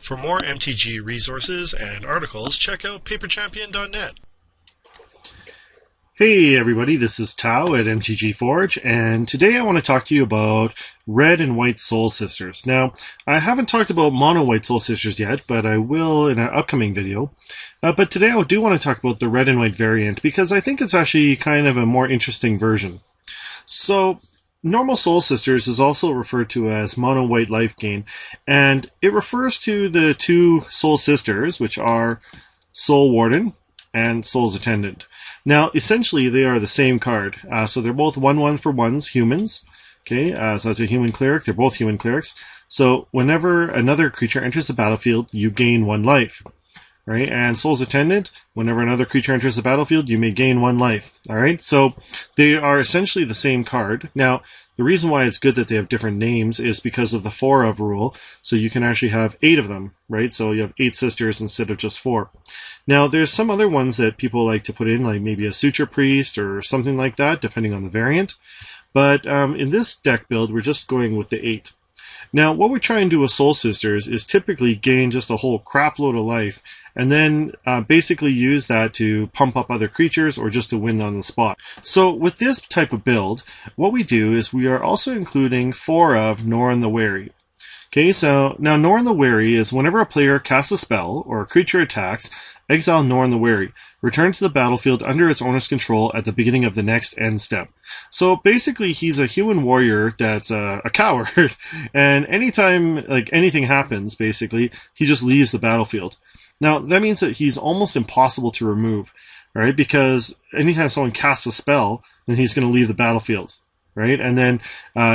For more MTG resources and articles, check out paperchampion.net. Hey everybody, this is Tao at MTG Forge, and today I want to talk to you about Red and White Soul Sisters. Now, I haven't talked about Mono White Soul Sisters yet, but I will in an upcoming video. But today I do want to talk about the Red and White variant, because I think it's actually kind of a more interesting version. So, normal Soul Sisters is also referred to as Mono White Life Gain, and it refers to the two Soul Sisters, which are Soul Warden and Soul Attendant. Now, essentially, they are the same card. So they're both 1/1 for ones, humans. Okay, so that's a human cleric. They're both human clerics. So whenever another creature enters the battlefield, you gain 1 life. Right? And Soul's Attendant, whenever another creature enters the battlefield, you may gain 1 life. Alright, so they are essentially the same card. Now, the reason why it's good that they have different names is because of the 4 of rule, so you can actually have 8 of them, right? So you have 8 sisters instead of just 4. Now, there's some other ones that people like to put in, like maybe a Suture Priest or something like that, depending on the variant. But in this deck build, we're just going with the 8. Now, what we try and do with Soul Sisters is typically gain just a whole crap load of life, and then basically use that to pump up other creatures or just to win on the spot. So with this type of build, what we do is we are also including 4 of Norin the Wary. Okay, so now Norin the Wary is whenever a player casts a spell or a creature attacks, exile Norin the Wary. Return to the battlefield under its owner's control at the beginning of the next end step. So basically, he's a human warrior that's a coward, and anytime like anything happens, basically, he just leaves the battlefield. Now, that means that he's almost impossible to remove, right? Because anytime someone casts a spell, then he's going to leave the battlefield, right? And then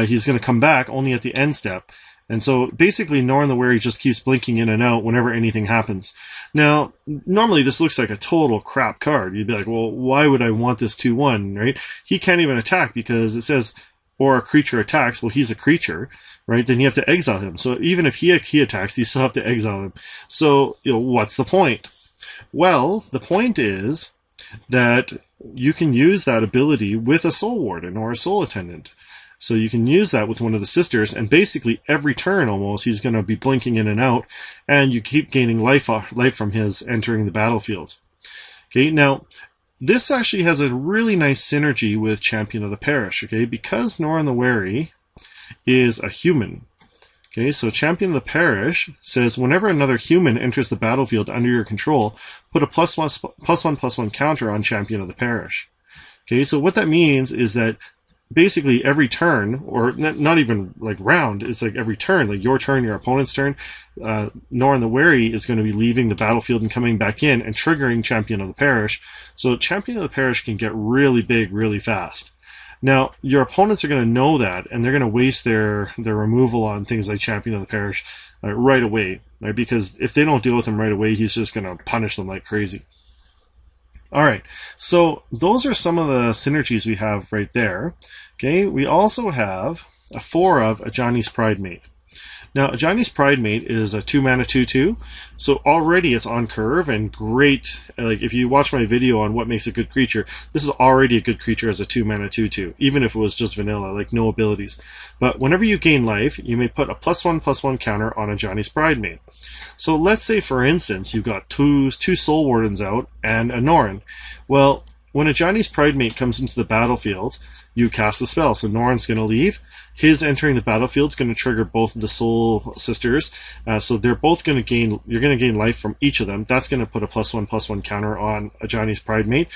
he's going to come back only at the end step. And so basically Norin the Wary just keeps blinking in and out whenever anything happens. Now, normally this looks like a total crap card. You'd be like, well, why would I want this 2/1, right? He can't even attack because it says, or a creature attacks. Well, he's a creature, right? Then you have to exile him. So even if he attacks, you still have to exile him. So, what's the point? Well, the point is that you can use that ability with a Soul Warden or a Soul Attendant. So you can use that with one of the sisters, and basically every turn almost he's going to be blinking in and out, and you keep gaining life from his entering the battlefield. Okay, now this actually has a really nice synergy with Champion of the Parish, okay, because Norin the Wary is a human. Okay, so Champion of the Parish says whenever another human enters the battlefield under your control, put a +1/+1/+1 counter on Champion of the Parish. Okay, so what that means is that basically every turn, or not even like round, it's like every turn, like your turn, your opponent's turn, Norin the Wary is going to be leaving the battlefield and coming back in and triggering Champion of the Parish. So Champion of the Parish can get really big really fast. Now, your opponents are going to know that, and they're going to waste their removal on things like Champion of the Parish right away, right? Because if they don't deal with him right away, he's just going to punish them like crazy. Alright, so those are some of the synergies we have right there. Okay, we also have a 4 of Ajani's Pridemate. Now, Ajani's Pridemate is a 2-mana 2/2, so already it's on curve and great. Like, if you watch my video on what makes a good creature, this is already a good creature as a 2-mana 2/2, even if it was just vanilla, like no abilities. But whenever you gain life, you may put a +1/+1 counter on Ajani's Pridemate. So let's say, for instance, you've got two Soul Wardens out and a Norin. Well, when Ajani's Pridemate comes into the battlefield, you cast a spell. So Norin's going to leave. His entering the battlefield is going to trigger both of the Soul Sisters. So they're both going to gain, you're going to gain life from each of them. That's going to put a +1/+1 counter on Ajani's Pridemate.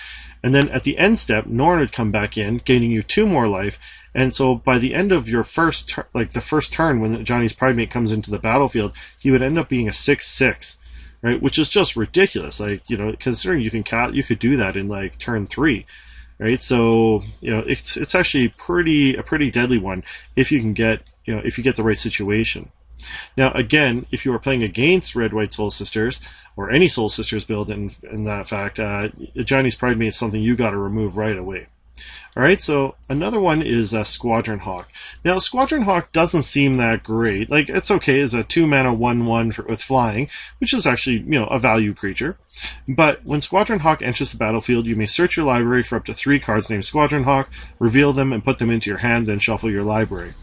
And then at the end step, Norin would come back in, gaining you 2 more life. And so by the end of your first turn, like the first turn when Ajani's Pridemate comes into the battlefield, he would end up being a 6/6. Right? Which is just ridiculous. Like, considering you could do that in like turn 3. Right, so it's actually a pretty deadly one if you can get if you get the right situation. Now again, if you are playing against Red White Soul Sisters or any Soul Sisters build, in that fact, Ajani's Pridemate is something you got to remove right away. Alright, so another one is Squadron Hawk. Now, Squadron Hawk doesn't seem that great. Like, it's okay as a 2-mana 1/1 with flying, which is actually, a value creature. But when Squadron Hawk enters the battlefield, you may search your library for up to 3 cards named Squadron Hawk, reveal them, and put them into your hand, then shuffle your library.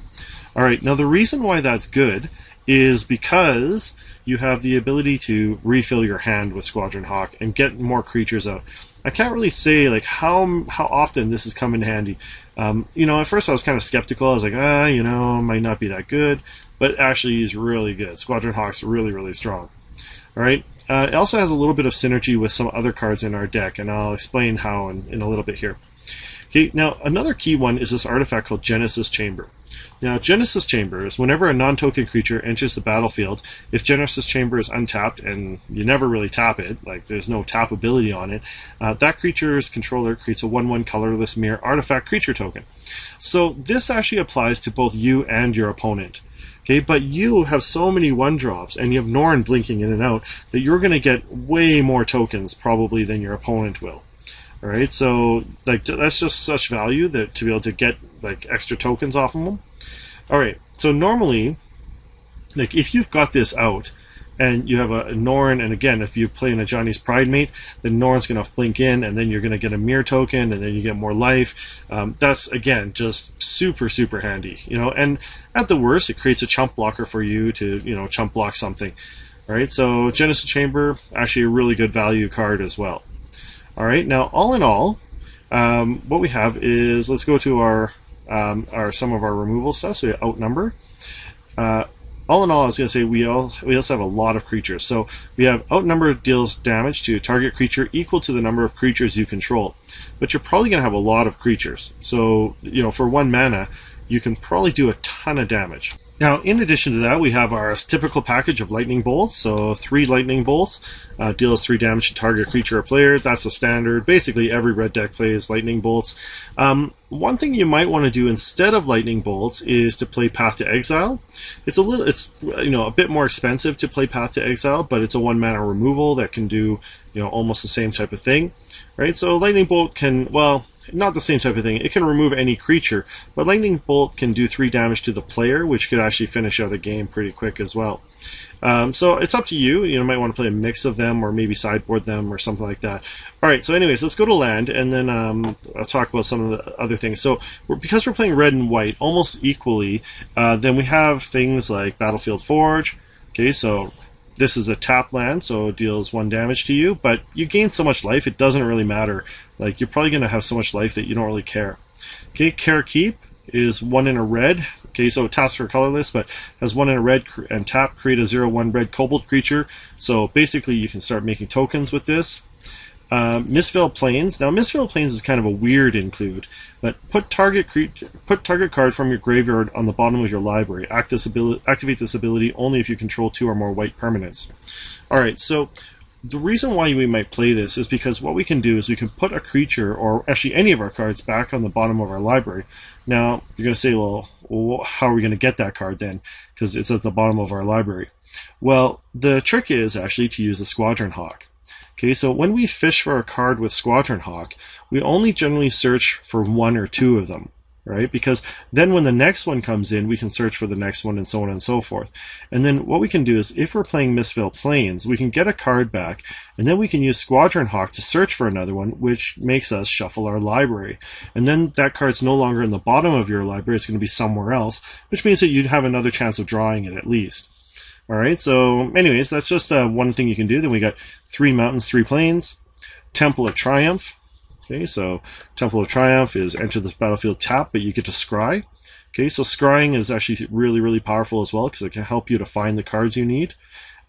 Alright, now the reason why that's good is because you have the ability to refill your hand with Squadron Hawk and get more creatures out. I can't really say like how often this has come in handy. You know, at first I was kind of skeptical. I was like, you know, it might not be that good, but actually is really good. Squadron Hawk's really, really strong. All right. It also has a little bit of synergy with some other cards in our deck, and I'll explain how in a little bit here. Okay. Now another key one is this artifact called Genesis Chamber. Now, Genesis Chamber is whenever a non-token creature enters the battlefield, if Genesis Chamber is untapped, and you never really tap it, like there's no tap ability on it, that creature's controller creates a 1/1 colorless mirror artifact creature token. So this actually applies to both you and your opponent. Okay, but you have so many 1-drops, and you have Norin blinking in and out, that you're going to get way more tokens probably than your opponent will. All right, so like that's just such value that to be able to get like extra tokens off of them. All right, so normally, like if you've got this out and you have a Norin, and again, if you play an Ajani's Pridemate, then Norin's going to blink in, and then you're going to get a mirror token, and then you get more life. That's again just super, super handy, you know. And at the worst, it creates a chump blocker for you to, you know, chump block something. All right, so Genesis Chamber, actually a really good value card as well. All right, now all in all, what we have is, let's go to our some of our removal stuff. So we Outnumber. All in all, I was going to say we also have a lot of creatures. So we have Outnumber deals damage to a target creature equal to the number of creatures you control. But you're probably going to have a lot of creatures. So, you know, for 1 mana, you can probably do a ton of damage. Now, in addition to that, we have our typical package of lightning bolts. So 3 lightning bolts deals 3 damage to target creature or player. That's the standard. Basically, every red deck plays lightning bolts. One thing you might want to do instead of lightning bolts is to play Path to Exile. It's you know, a bit more expensive to play Path to Exile, but it's a 1 mana removal that can do, you know, almost the same type of thing, right? So lightning bolt can, well, not the same type of thing. It can remove any creature, but lightning bolt can do 3 damage to the player, which could actually finish out a game pretty quick as well. So it's up to you. You might want to play a mix of them, or maybe sideboard them, or something like that. All right. So, anyways, let's go to land, and then I'll talk about some of the other things. So, because we're playing red and white almost equally, then we have things like Battlefield Forge. Okay, so this is a tap land, so it deals 1 damage to you, but you gain so much life, it doesn't really matter. Like, you're probably going to have so much life that you don't really care. Okay, Kher Keep is 1 in a red. Okay, so it taps for colorless, but has 1 in a red and tap, create a 0/1 red kobold creature. So basically, you can start making tokens with this. Mistveil Plains. Now, Mistveil Plains is kind of a weird include, but put target card from your graveyard on the bottom of your library. Activate this ability only if you control 2 or more white permanents. All right, so the reason why we might play this is because what we can do is we can put a creature, or actually any of our cards, back on the bottom of our library. Now, you're going to say, well, how are we going to get that card then? Because it's at the bottom of our library. Well, the trick is actually to use the Squadron Hawk. Okay, so when we fish for a card with Squadron Hawk, we only generally search for 1 or 2 of them, right? Because then when the next one comes in, we can search for the next one, and so on and so forth. And then what we can do is, if we're playing Mistveil Plains, we can get a card back, and then we can use Squadron Hawk to search for another one, which makes us shuffle our library. And then that card's no longer in the bottom of your library, it's going to be somewhere else, which means that you'd have another chance of drawing it at least. All right, so anyways, that's just one thing you can do. Then we got 3 mountains, 3 plains. Temple of Triumph. Okay, so Temple of Triumph is enter the battlefield tap, but you get to scry. Okay, so scrying is actually really, really powerful as well, because it can help you to find the cards you need.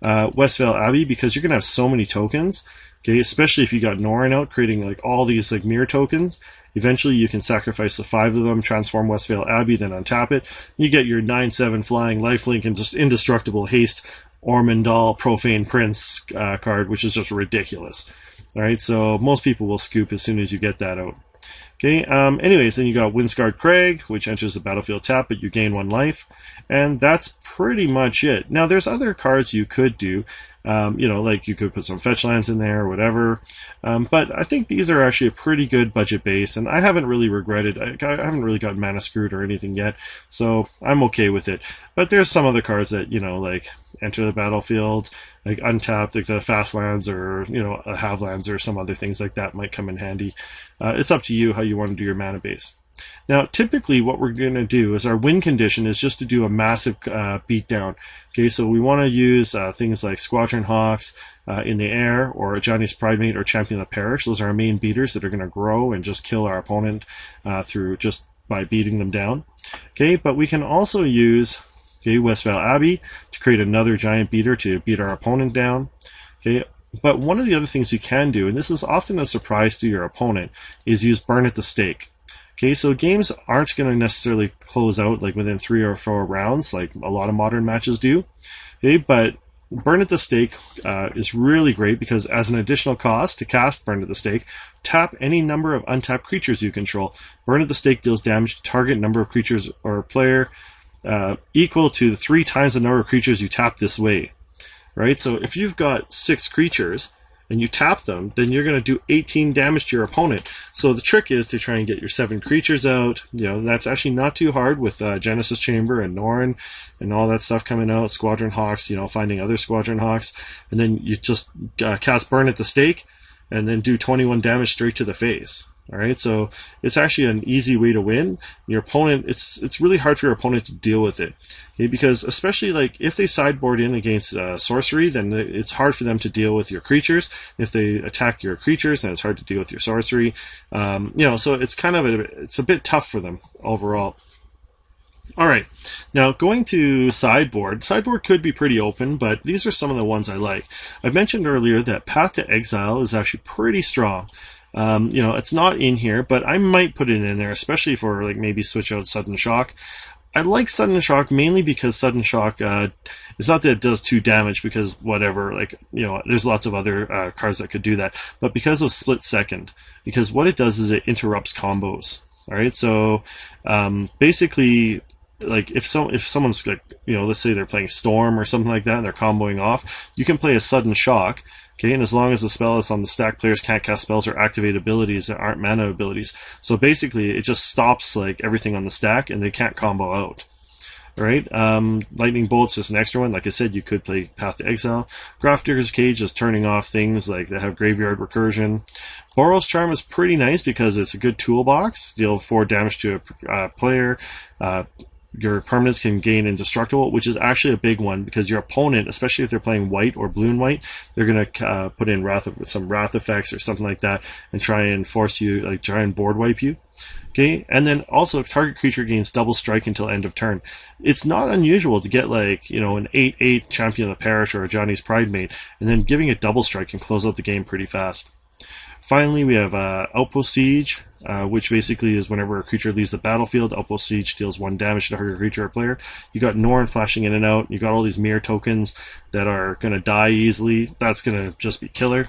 Westvale Abbey, because you're going to have so many tokens, okay, especially if you got Norin out, creating like all these like mirror tokens. Eventually you can sacrifice the 5 of them, transform Westvale Abbey, then untap it. You get your 9/7 flying lifelink and just indestructible haste Ormondal Profane Prince card, which is just ridiculous. All right, so most people will scoop as soon as you get that out. Okay, anyways, then you got Wind-Scarred Crag, which enters the battlefield tap, but you gain 1 life. And that's pretty much it. Now, there's other cards you could do. You know, like you could put some fetch lands in there or whatever. But I think these are actually a pretty good budget base, and I haven't really regretted. I haven't really got mana screwed or anything yet, so I'm okay with it. But there's some other cards that, you know, like enter the battlefield, like untapped, like fast lands, or, you know, have lands, or some other things like that might come in handy. It's up to you how you want to do your mana base. Now, typically what we're going to do is our win condition is just to do a massive beatdown. Okay, so we want to use things like Squadron Hawks in the air, or Ajani's Pridemate, or Champion of the Parish. Those are our main beaters that are going to grow and just kill our opponent through just by beating them down. Okay, but we can also use Westvale Abbey to create another giant beater to beat our opponent down. Okay, but one of the other things you can do, and this is often a surprise to your opponent, is use Burn at the Stake. Okay, so games aren't going to necessarily close out like within 3 or 4 rounds, like a lot of modern matches do. Okay, but Burn at the Stake is really great because as an additional cost to cast Burn at the Stake, tap any number of untapped creatures you control. Burn at the Stake deals damage to target number of creatures or player equal to 3 times the number of creatures you tap this way. Right, so if you've got 6 creatures and you tap them, then you're going to do 18 damage to your opponent. So the trick is to try and get your 7 creatures out. You know, that's actually not too hard with Genesis Chamber and Norin and all that stuff coming out. Squadron Hawks, you know, finding other Squadron Hawks. And then you just cast Burn at the Stake and then do 21 damage straight to the face. All right, so it's actually an easy way to win. Your opponent, it's really hard for your opponent to deal with it, okay? Because especially like if they sideboard in against sorcery, then it's hard for them to deal with your creatures. If they attack your creatures, then it's hard to deal with your sorcery. You know, so it's kind of it's a bit tough for them overall. All right, now going to sideboard. Sideboard could be pretty open, but these are some of the ones I like. I mentioned earlier that Path to Exile is actually pretty strong. You know, it's not in here, but I might put it in there, especially for like maybe switch out Sudden Shock. I like Sudden Shock mainly because Sudden Shock, it's not that it does 2 damage because whatever, like, you know, there's lots of other cards that could do that, but because of Split Second, because what it does is it interrupts combos. All right, so basically, like if someone's like, you know, let's say they're playing Storm or something like that and they're comboing off, you can play a Sudden Shock. Okay, and as long as the spell is on the stack, players can't cast spells or activate abilities that aren't mana abilities. So basically, it just stops like everything on the stack, and they can't combo out. All right, Lightning Bolt's just an extra one. Like I said, you could play Path to Exile. Grafdigger's Cage is turning off things like that have Graveyard Recursion. Borrow's Charm is pretty nice because it's a good toolbox. Deal 4 damage to a player. Your permanents can gain Indestructible, which is actually a big one because your opponent, especially if they're playing white or blue and white, they're going to put in some wrath effects or something like that and try and force you, like try and board wipe you. Okay, and then also target creature gains double strike until end of turn. It's not unusual to get like, you know, an 8/8 Champion of the Parish or Ajani's Pridemate, and then giving it double strike can close out the game pretty fast. Finally, we have Outpost Siege, which basically is whenever a creature leaves the battlefield, Outpost Siege deals 1 damage to target creature or player. You got Norin flashing in and out. You got all these mirror tokens that are going to die easily. That's going to just be killer.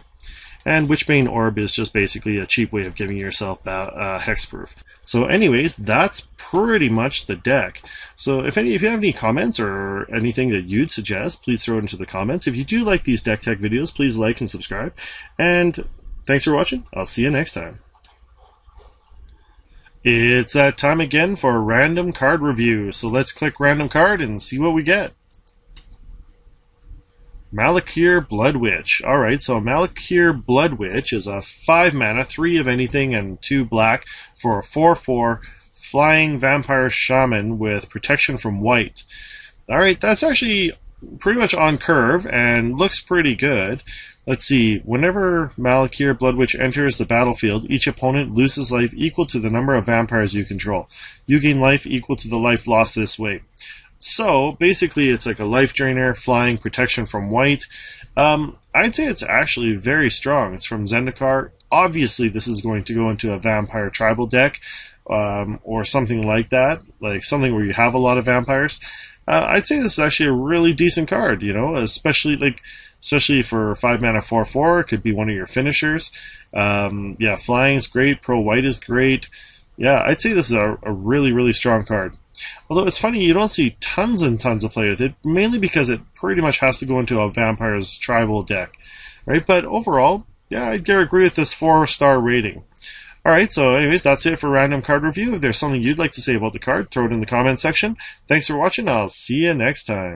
And Witchbane Orb is just basically a cheap way of giving yourself hexproof. So anyways, that's pretty much the deck. So if you have any comments or anything that you'd suggest, please throw it into the comments. If you do like these deck tech videos, please like and subscribe. And thanks for watching. I'll see you next time. It's that time again for a random card review. So let's click random card and see what we get. Malakir Blood Witch. Alright, so Malakir Blood Witch is a 5 mana, 3 of anything, and 2 black for a 4/4 flying vampire shaman with protection from white. Alright, that's actually pretty much on curve and looks pretty good. Let's see, whenever Malakir Blood Witch enters the battlefield, each opponent loses life equal to the number of vampires you control. You gain life equal to the life lost this way. So, basically, it's like a life drainer, flying, protection from white. I'd say it's actually very strong. It's from Zendikar. Obviously, this is going to go into a vampire tribal deck, or something like that, like something where you have a lot of vampires. I'd say this is actually a really decent card, you know, especially for 5 mana 4/4, it could be one of your finishers. Yeah, flying is great, pro white is great. Yeah, I'd say this is a really, really strong card. Although it's funny, you don't see tons and tons of play with it, mainly because it pretty much has to go into a vampire's tribal deck, right? But overall, yeah, I'd agree with this 4-star rating. Alright, so anyways, that's it for random card review. If there's something you'd like to say about the card, throw it in the comment section. Thanks for watching. I'll see you next time.